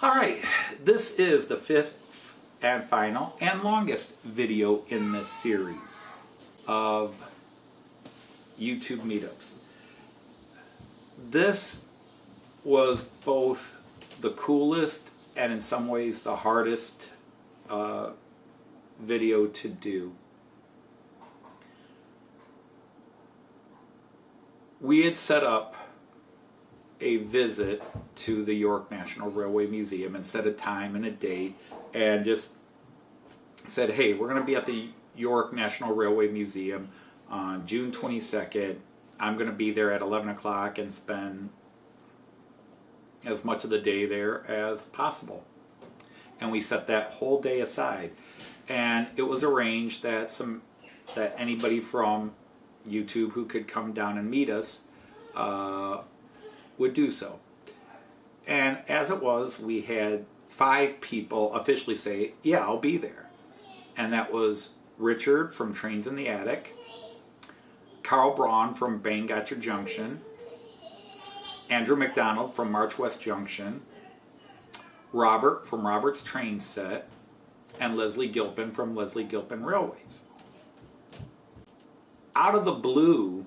Alright, this is the fifth and final and longest video in this series of YouTube meetups. This was both the coolest and in some ways the hardest video to do. We had set up a visit to the York National Railway Museum and set a time and a date and just said, hey, we're going to be at the York National Railway Museum on June 22nd. I'm going to be there at 11 o'clock and spend as much of the day there as possible. And we set that whole day aside. And it was arranged that anybody from YouTube who could come down and meet us would do so. And as it was, we had 5 people officially say, yeah, I'll be there. And that was Richard from Trains in the Attic, Braund from Dragon Junction, Andrew McDonald from March West Junction, Robert from Robert's Train Set, and Leslie Gilpin from Leslie Gilpin Railways. Out of the blue,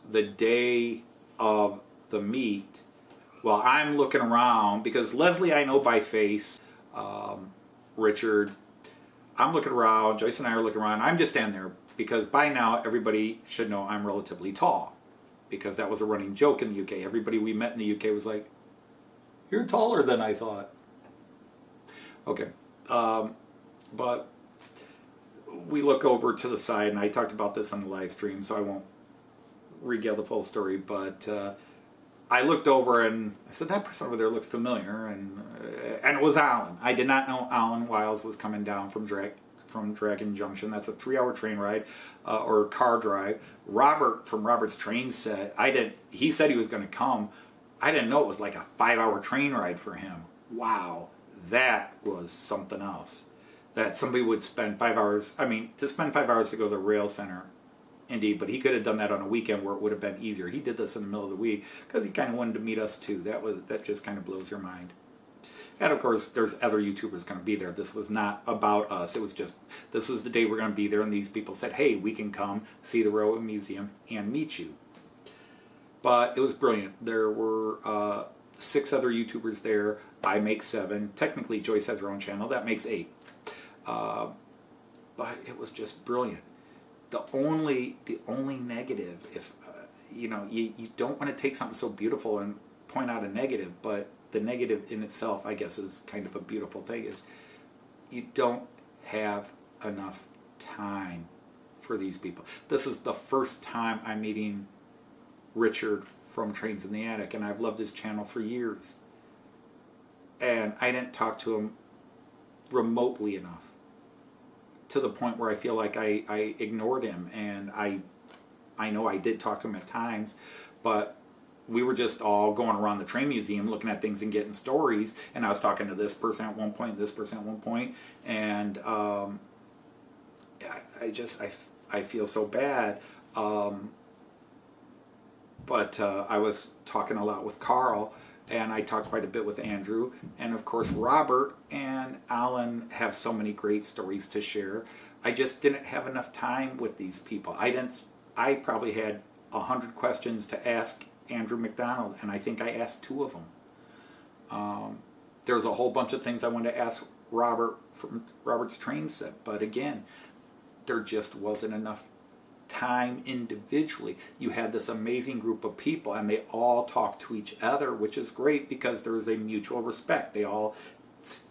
the day of the meet, while I'm looking around, because Leslie I know by face, Richard, I'm looking around, Joyce and I are looking around, I'm just standing there because by now everybody should know I'm relatively tall, because that was a running joke in the UK. Everybody we met in the UK was like, you're taller than I thought. Okay, but we look over to the side, and I talked about this on the live stream, so I won't regale the full story, but I looked over and I said, that person over there looks familiar, and it was Allan. I did not know Allan Wiles was coming down from Dragon Junction. That's a 3-hour train ride or car drive. Robert from Robert's Train Set, he said he was going to come. I didn't know it was like a 5-hour train ride for him. Wow, that was something else. That somebody would spend 5 hours, to spend 5 hours to go to the rail center, indeed, but he could have done that on a weekend where it would have been easier. He did this in the middle of the week because he kind of wanted to meet us too. That just kind of blows your mind. And of course, there's other YouTubers going to be there. This was not about us. It was just, this was the day we're going to be there, and these people said, hey, we can come see the Railway Museum and meet you. But it was brilliant. There were 6 other YouTubers there. I make 7. Technically, Joyce has her own channel. That makes 8. But it was just brilliant. The only negative, if you don't want to take something so beautiful and point out a negative, but the negative in itself, I guess, is kind of a beautiful thing, is you don't have enough time for these people. This is the first time I'm meeting Richard from Trains in the Attic, and I've loved his channel for years. And I didn't talk to him remotely enough, to the point where I feel like I ignored him. And I know I did talk to him at times, but we were just all going around the train museum looking at things and getting stories, and I was talking to this person at one point, this person at one point, and I feel so bad. But I was talking a lot with Carl, and I talked quite a bit with Andrew, and of course Robert and Allan have so many great stories to share. I just didn't have enough time with these people. I probably had 100 questions to ask Andrew McDonald, and I think I asked 2 of them. There's a whole bunch of things I wanted to ask Robert from Robert's Train Set, but again, there just wasn't enough time individually. You had this amazing group of people, and they all talked to each other, which is great because there is a mutual respect. They all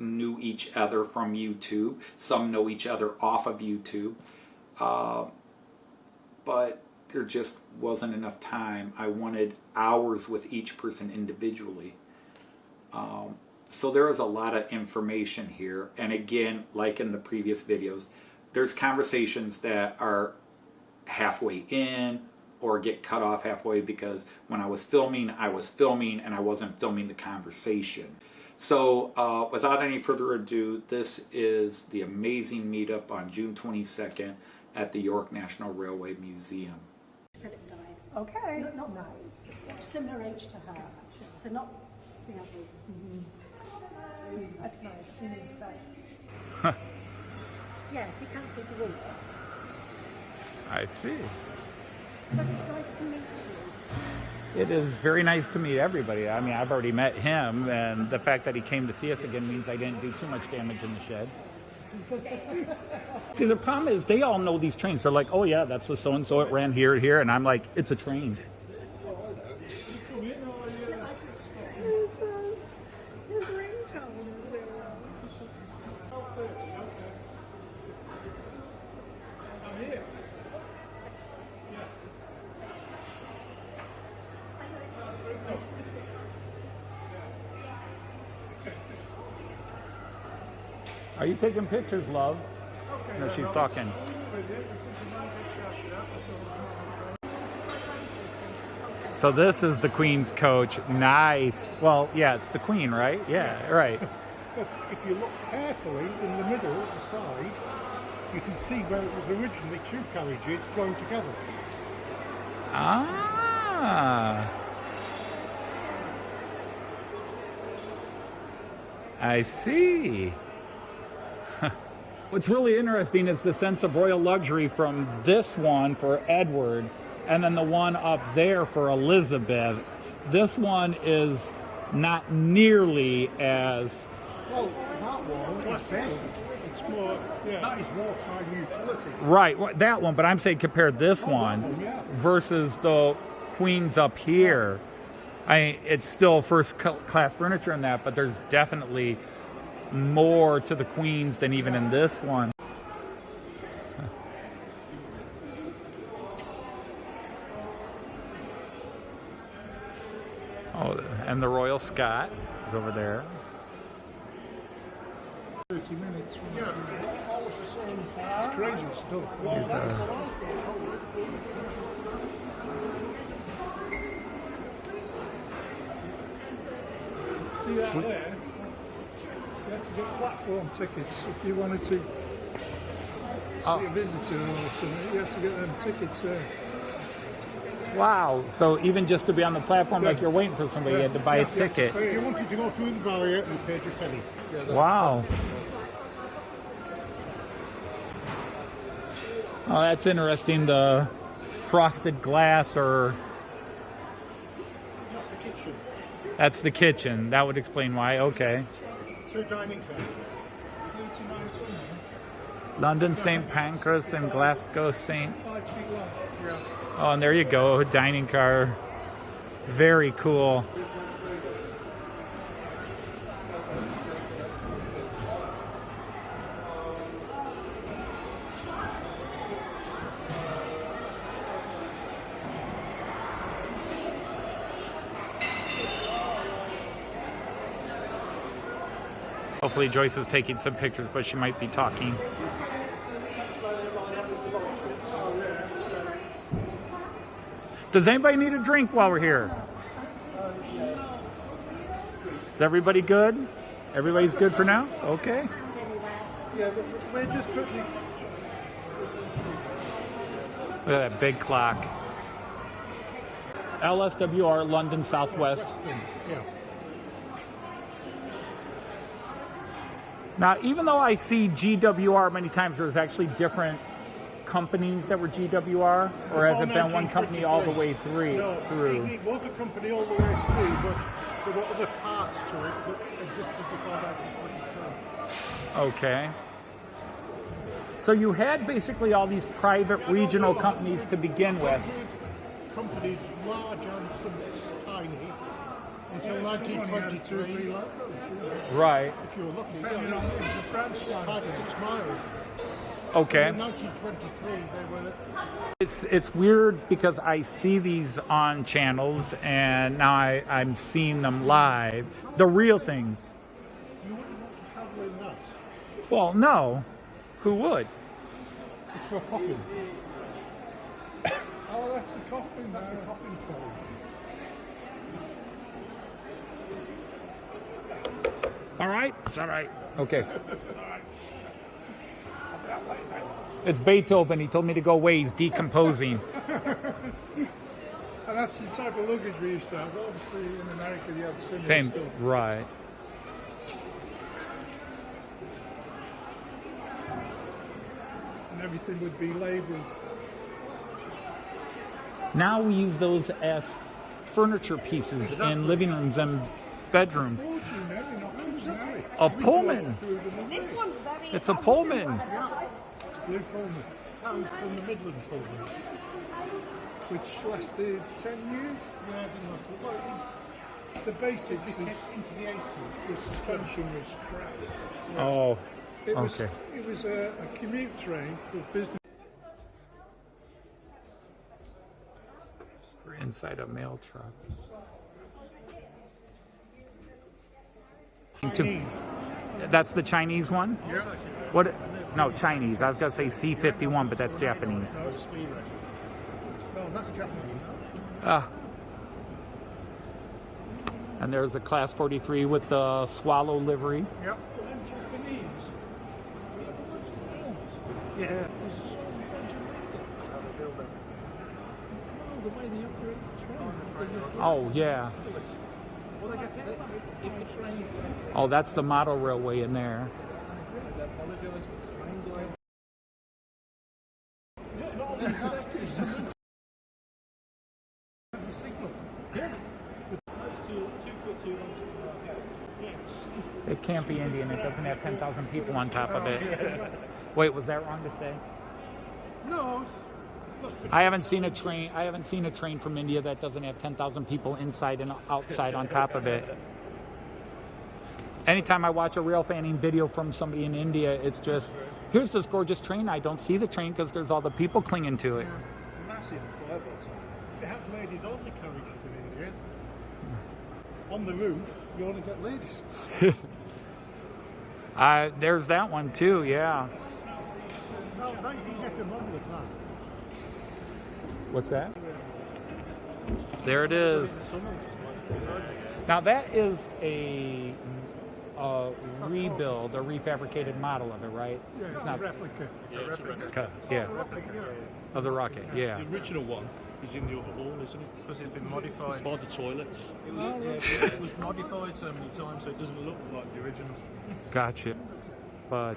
knew each other from YouTube. Some know each other off of YouTube. But there just wasn't enough time. I wanted hours with each person individually. So there is a lot of information here. And again, like in the previous videos, there's conversations that are halfway in or get cut off halfway because when I was filming and I wasn't filming the conversation. So without any further ado, this is the amazing meetup on June 22nd at the York National Railway Museum. Philip died. Okay. Not nice. Similar age to her, actually. So not the others. That's nice. You need that. Yeah, you can't see the window. I see. But it's nice to meet you. It is very nice to meet everybody. I mean, I've already met him, and the fact that he came to see us again means I didn't do too much damage in the shed. See, the problem is they all know these trains. They're like, oh yeah, that's the so-and-so, it ran here, here, and I'm like, it's a train. His ringtone is Are you taking pictures, love? No, she's talking. So this is the Queen's coach. Nice. Well, yeah, it's the Queen, right? Yeah, right. But if you look carefully in the middle at the side, you can see where it was originally two carriages joined together. Ah. I see. What's really interesting is the sense of royal luxury from this one for Edward and then the one up there for Elizabeth. This one is not nearly as... Well, that one is basic. It's more, that is wartime utility. Right, that one, but I'm saying compare this one versus the Queen's up here. It's still first class furniture in that, but there's definitely more to the Queen's than even in this one. Oh, and the Royal Scot is over there. 30 minutes. Yeah, it's always the same. It's crazy stuff. See that there? You had to get platform tickets if you wanted to see a visitor or something. You had to get them tickets there. Wow, so even just to be on the platform like you're waiting for somebody, you had to buy a ticket. If you wanted to go through the barrier, you paid your penny. Wow. Oh, that's interesting, the frosted glass, or... That's the kitchen. That's the kitchen. That would explain why, okay. Two dining cars. London St. Pancras and Glasgow St. 5 feet long. Yeah. Oh, and there you go, dining car. Very cool. Hopefully Joyce is taking some pictures, but she might be talking. Does anybody need a drink while we're here? Is everybody good? Everybody's good for now? Okay. Yeah, we're just quickly. Look at that big clock. LSWR, London Southwest. Yeah. Now, even though I see GWR many times, there's actually different companies that were GWR, or has it been one company all the way through? No, it was a company all the way through, but there were other parts to it that existed before 1923. Okay. So you had basically all these private regional companies to begin with. Companies large and some tiny until 1923. Right. If you were lucky, it was a branch 5 to 6 miles. Okay. In 1923, they were. It's weird because I see these on channels and now I'm seeing them live. The real things. You wouldn't want to travel in that. Well, no. Who would? It's for a coffin. Oh, that's the coffin. That's a coffin code. All right. It's all right. Okay. It's Beethoven. He told me to go away. He's decomposing. And that's the type of luggage we used to have. Obviously, in America, you had similar Same. stuff. Right. and everything would be labelled. Now we use those as furniture pieces in living rooms and bedrooms. A Pullman. This one's very. It's a Pullman. Blue Pullman. That was from the Midland Pullman, which lasted 10 years. Yeah, it didn't last long. The basics is into the 80s. The suspension was crap. Oh, okay. It was a commute train for business. We're inside a mail truck. Chinese. That's the Chinese one? Yeah. What? No, Chinese. I was going to say C-51, but that's Japanese. No, it's speed race. No, that's Japanese. And there's a Class 43 with the swallow livery. Yep. And Japanese. Yeah. There's so much how they build everything. Oh, the way they operate the train. Oh, yeah. Well, if the train... Oh, that's the model railway in there. I apologise, but the train's like... Not all these sectors. The signal. Yeah. That's 2 foot 2 inches. It can't be Indian. It doesn't have 10,000 people on top of it. Wait, was that wrong to say? No. I haven't seen a train. I haven't seen a train from India that doesn't have 10,000 people inside and outside on top of it. Anytime I watch a rail fanning video from somebody in India, it's just, here's this gorgeous train. I don't see the train because there's all the people clinging to it. Yeah. Massive firebox. They have ladies only carriages in India. On the roof, you only get ladies. There's that one too, yeah. No, you can get a model of that. What's that? There it is. Now that is a rebuild, a refabricated model of it, right? Yeah, it's not a replica. It's a replica. Yeah. Of the rocket, yeah. The original one is in the other hall, isn't it? Because it's been modified. It's like the toilets. It was modified so many times, so it doesn't look like the original. Gotcha. But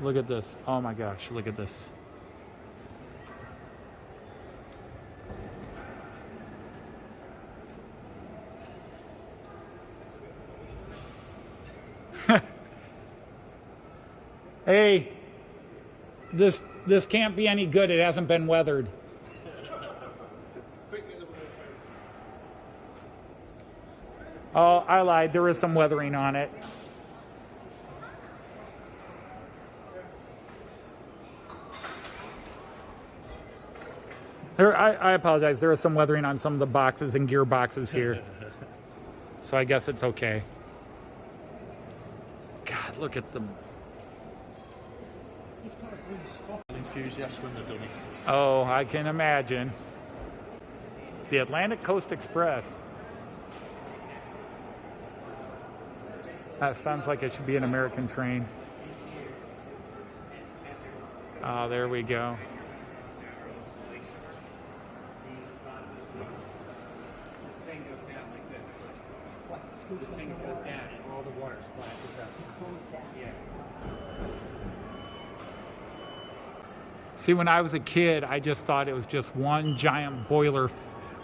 look at this. Oh my gosh, look at this. Hey, this can't be any good. It hasn't been weathered. Oh, I lied. There is some weathering on it. I apologize. There is some weathering on some of the boxes and gearboxes here. So I guess it's okay. God, look at them. Enthusiasts when they're done it. Oh, I can imagine. The Atlantic Coast Express. That sounds like it should be an American train. Oh, there we go. This thing goes down like this. This thing goes down and all the water splashes up. Yeah. See, when I was a kid, I just thought it was just one giant boiler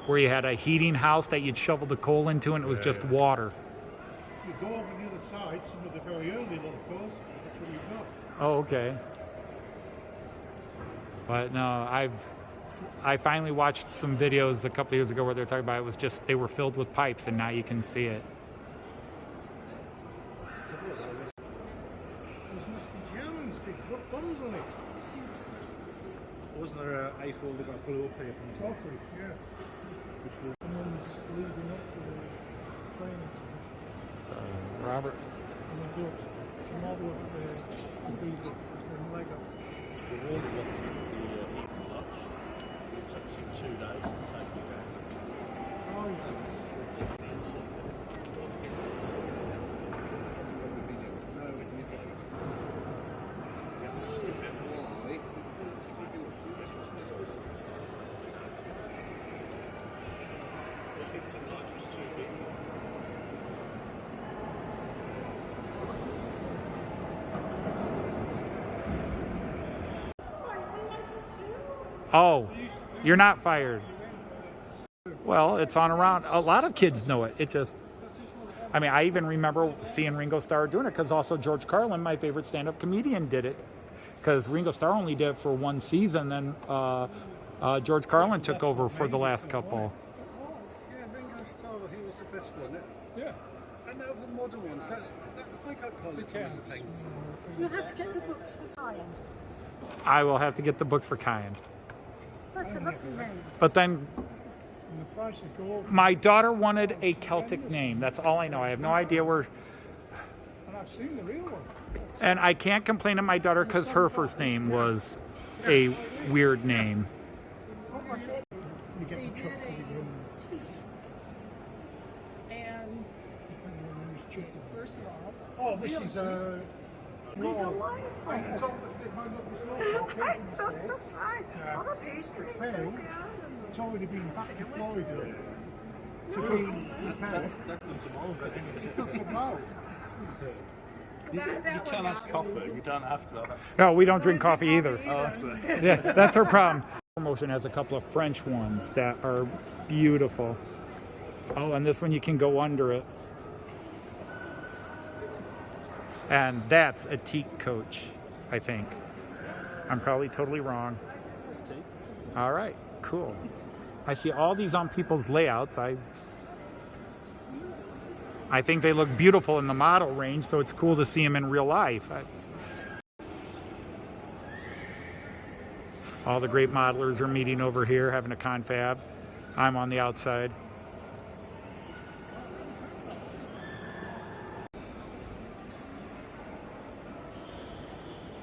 where you had a heating house that you'd shovel the coal into and it was just water. You go over the other side, some of the very early locos, that's what you've got. Oh, okay. But no, I finally watched some videos a couple of years ago where they're talking about it was just, they were filled with pipes and now you can see it. There's Mr. Germans, big bombs on it. Wasn't there an A4 that got blew up here from the top? Totally, yeah. Which was One's leading up to the training station. Robert. And they built a model of the vehicle in Lego. the wall electric, the heating blocks. It took us 2 days to take it out. Oh, yes. Oh, you're not fired. Well, it's on around. A lot of kids know it. It just, I mean, I even remember seeing Ringo Starr doing it because also George Carlin, my favorite stand-up comedian, did it. Because Ringo Starr only did it for one season, then George Carlin took over for the last couple. Yeah, Ringo Starr, he was the best one. Yeah. And over the modern ones, I can't call it entertainment. You have to get the books for Kyan. I will have to get the books for Kyan. That's a lovely name. But then And the price of gold. my daughter wanted a Celtic name. That's all I know. I have no idea where. And I've seen the real one. And I can't complain to my daughter because her first name was a weird name. What was it? You get the chocolate again. And first of all, Oh, this is We don't like it. I'm so surprised. All the pastries. Phil, it's already been back to Florida to be repaired. That's the tomorrow's, I think. It's got some miles. You can have coffee, you don't have to have it. No, we don't drink coffee either. Oh, so. Yeah, that's her problem. Promotion has a couple of French ones that are beautiful. Oh, and this one you can go under it. And that's a teak coach, I think. I'm probably totally wrong. All right, cool. I see all these on people's layouts. I think they look beautiful in the model range, so it's cool to see them in real life. All the great modelers are meeting over here, having a confab. I'm on the outside.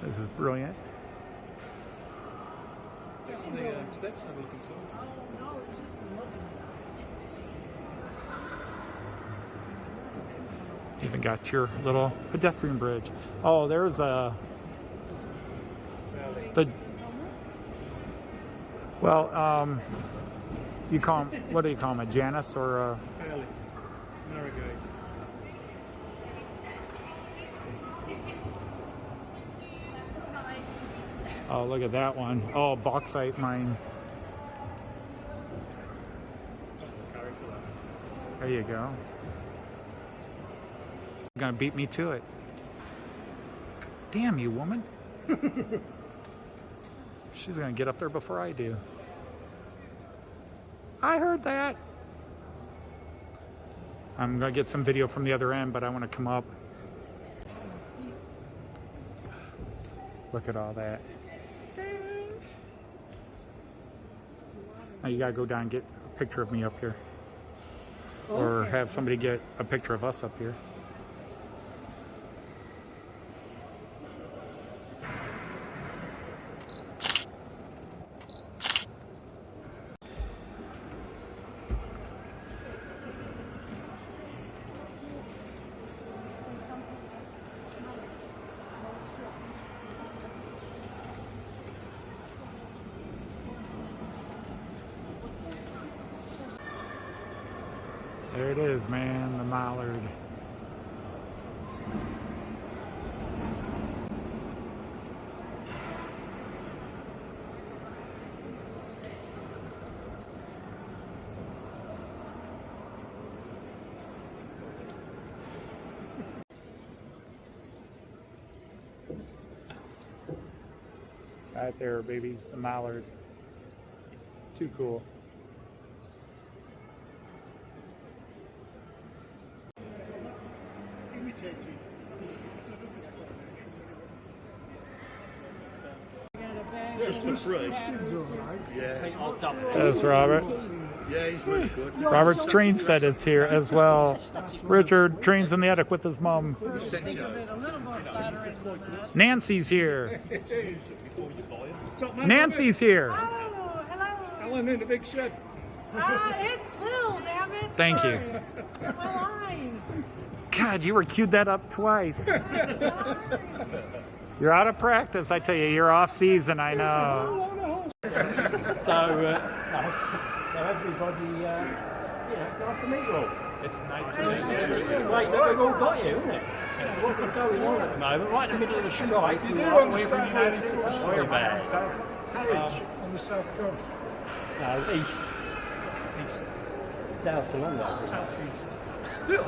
This is brilliant. Even got your little pedestrian bridge. Oh, there's a you call him, what do you call him, a Janus or a Fairly. It's narrow gauge. oh, look at that one. Oh, bauxite mine. There you go. You're gonna beat me to it. Damn you, woman. She's gonna get up there before I do. I heard that. I'm gonna get some video from the other end, but I want to come up. Look at all that. Now you gotta go down and get a picture of me up here. Or have somebody get a picture of us up here. There it is, man, the mallard. Right there, babies, the mallard. Too cool. Just for free. Yeah, I'll double it. That's Robert. Yeah, he's really good. Robert's train set is here as well. Richard trains in the attic with his mom. Nancy's here. Nancy's here. Oh, hello. Allan in the big shed. It's Lil, damn it. Thank you. My line. God, you were queued that up twice. You're out of practice, I tell you. You're off season, I know. So everybody, it's nice to meet you all. It's nice to meet you. Right, we've all got you, isn't it? What's going on at the moment? Right in the middle of the strike. You do understand It's a story, man. on the south coast. No, east. South along that. South east. Still.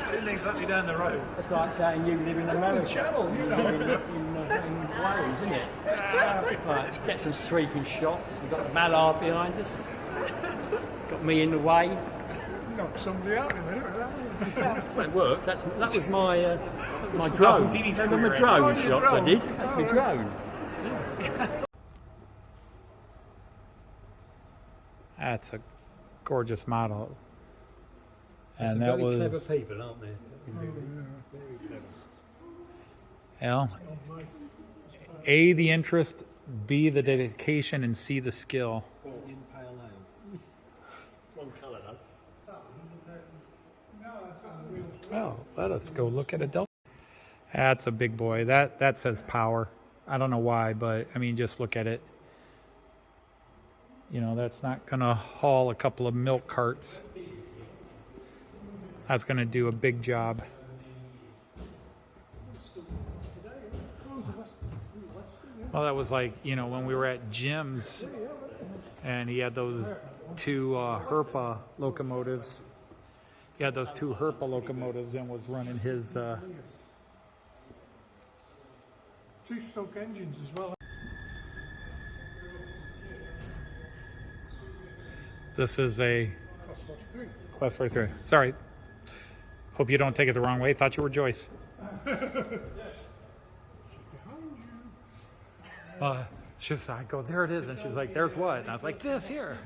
It isn't exactly down the road. It's like saying you live in America. Channel, you know. live in Wales, isn't it? Right, get some sweeping shots. We've got Mallard behind us. Got me in the way. Knock somebody out in a minute, haven't you? Well, it works. That was my my drone. Remember my drone shots I did? That's my drone. That's a gorgeous model. And Some that very was clever people, aren't they? Very clever. Well, A, the interest, B, the dedication, and C, the skill. In pale ale. One colour though. Oh, let us go look at a Delta. That's a big boy. That says power. I don't know why, but I mean, just look at it. You know, that's not gonna haul a couple of milk carts. That's gonna do a big job. Well, that was like, you know, when we were at Jim's and he had those two Herpa locomotives. He had those two Herpa locomotives and was running his... Two-stroke engines as well. This is a... Class 43. Class 43. Sorry. Hope you don't take it the wrong way. Thought you were Joyce. I go, there it is. And she's like, there's what? And I was like, this here.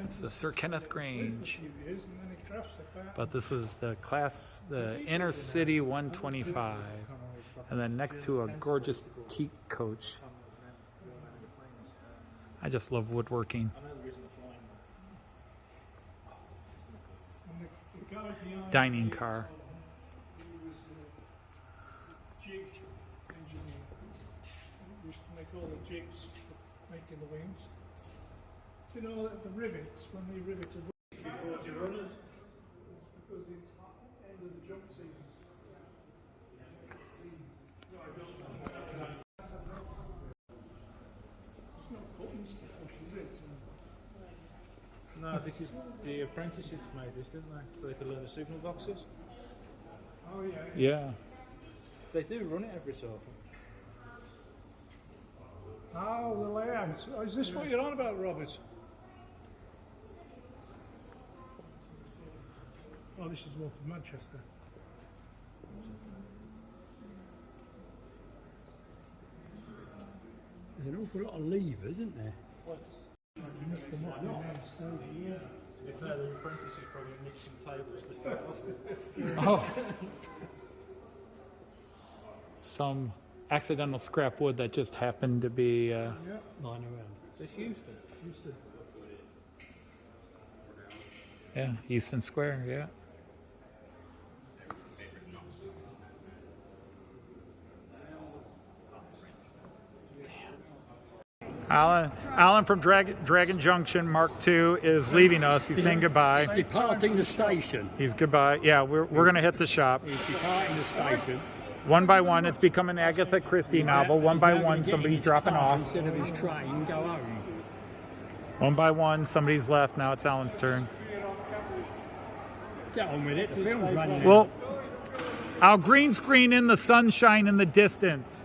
It's the Sir Kenneth Grange. But this is the inner city 125. And then next to a gorgeous teak coach. I just love woodworking. Dining car. Jig engineer. Used to make all the jigs for making the wings. Do you know that the rivets, when they rivet a wing, before it's runners, because it's end of the jump season. It's not buttons to push, is it? No, this is the apprentices made this, didn't they? So they could learn the signal boxes. Oh yeah. Yeah. They do run it every so often. Oh, the layout. Oh, is this what you're on about, Robert? Oh, this is one from Manchester. There's an awful lot of levers, isn't there? To be fair, the apprentices probably nicked some tables to start with. Oh. Some accidental scrap wood that just happened to be Lying around. So it's Houston. yeah, Houston Square, yeah. Allan from Dragon Junction Mk2 is leaving us. He's saying goodbye. Departing the station. He's goodbye. Yeah, we're going to hit the shop. He's departing the station. One by one, it's become an Agatha Christie novel. One by one, somebody's dropping off. Instead of his train, go home. One by one, somebody's left. Now it's Allan's turn. Get on with it. The film's running out. Well, I'll green screen in the sunshine in the distance.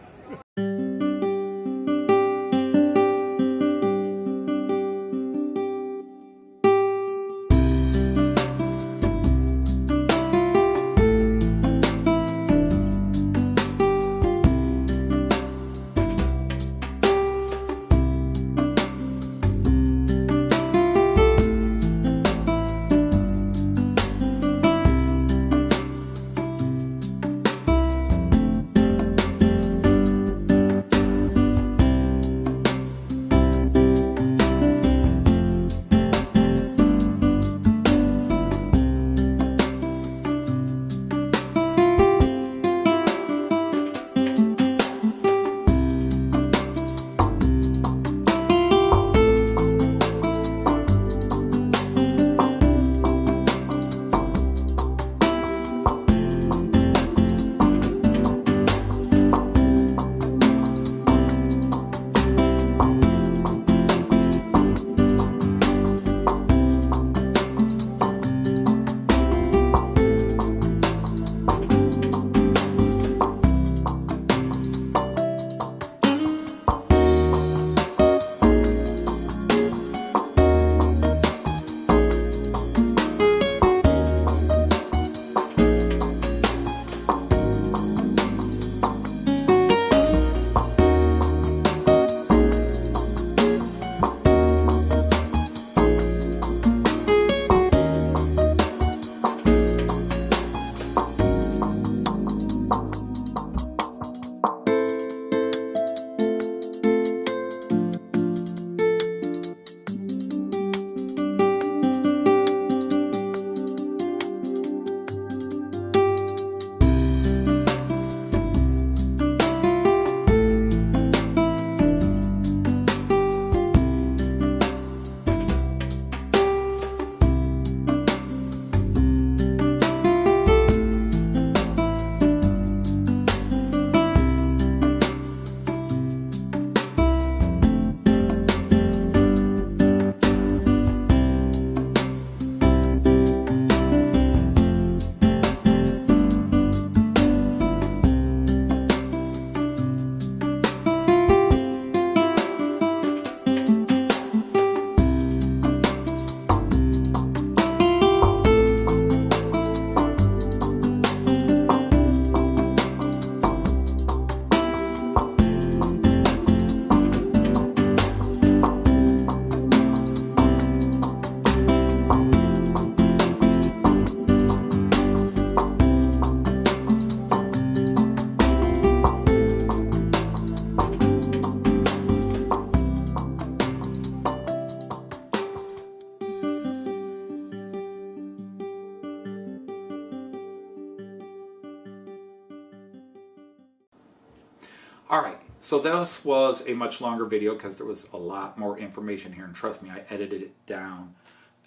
All right, so this was a much longer video because there was a lot more information here, and trust me, I edited it down.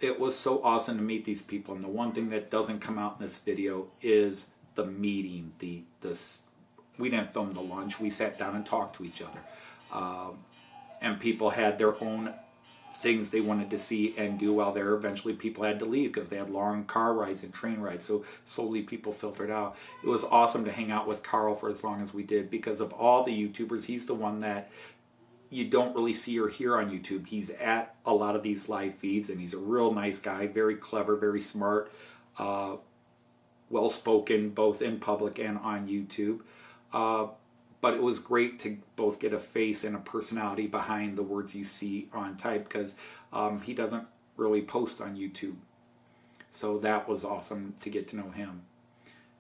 It was so awesome to meet these people, and the one thing that doesn't come out in this video is the meeting. We didn't film the lunch. We sat down and talked to each other, and people had their own things they wanted to see and do while there. Eventually people had to leave because they had long car rides and train rides, so slowly people filtered out. It was awesome to hang out with Carl for as long as we did, because of all the YouTubers, he's the one that you don't really see or hear on YouTube. He's at a lot of these live feeds, and he's a real nice guy, very clever, very smart, well-spoken, both in public and on YouTube. But it was great to both get a face and a personality behind the words you see on type, because he doesn't really post on YouTube. So that was awesome to get to know him.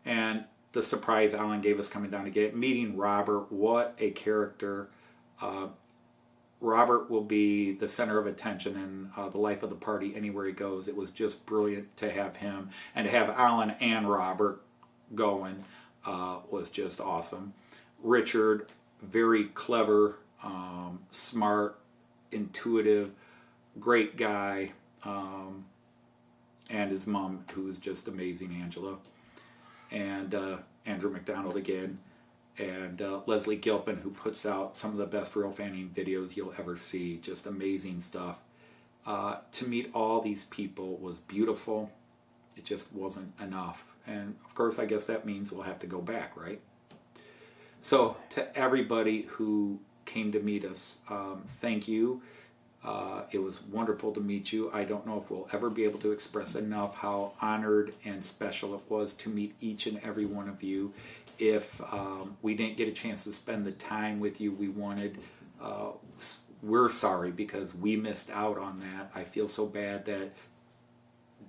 And the surprise Allan gave us coming down to get meeting Robert, what a character. Robert will be the center of attention in the life of the party anywhere he goes. It was just brilliant to have him, and to have Allan and Robert going was just awesome. Richard, very clever, smart, intuitive, great guy, and his mom, who is just amazing, Angela, and Andrew McDonald again, and Leslie Gilpin, who puts out some of the best real fanning videos you'll ever see. Just amazing stuff. To meet all these people was beautiful. It just wasn't enough, and of course I guess that means we'll have to go back, right? So to everybody who came to meet us, thank you. It was wonderful to meet you. I don't know if we'll ever be able to express enough how honored and special it was to meet each and every one of you. If we didn't get a chance to spend the time with you we wanted, we're sorry, because we missed out on that. I feel so bad that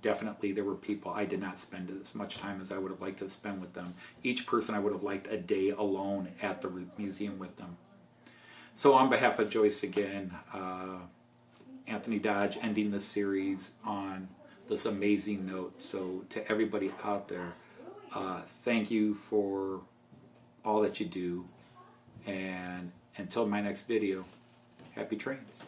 definitely there were people I did not spend as much time as I would have liked to spend with them. Each person I would have liked a day alone at the museum with them. So on behalf of Joyce again, Anthony Dodge ending this series on this amazing note. So to everybody out there, thank you for all that you do. And until my next video, happy trains.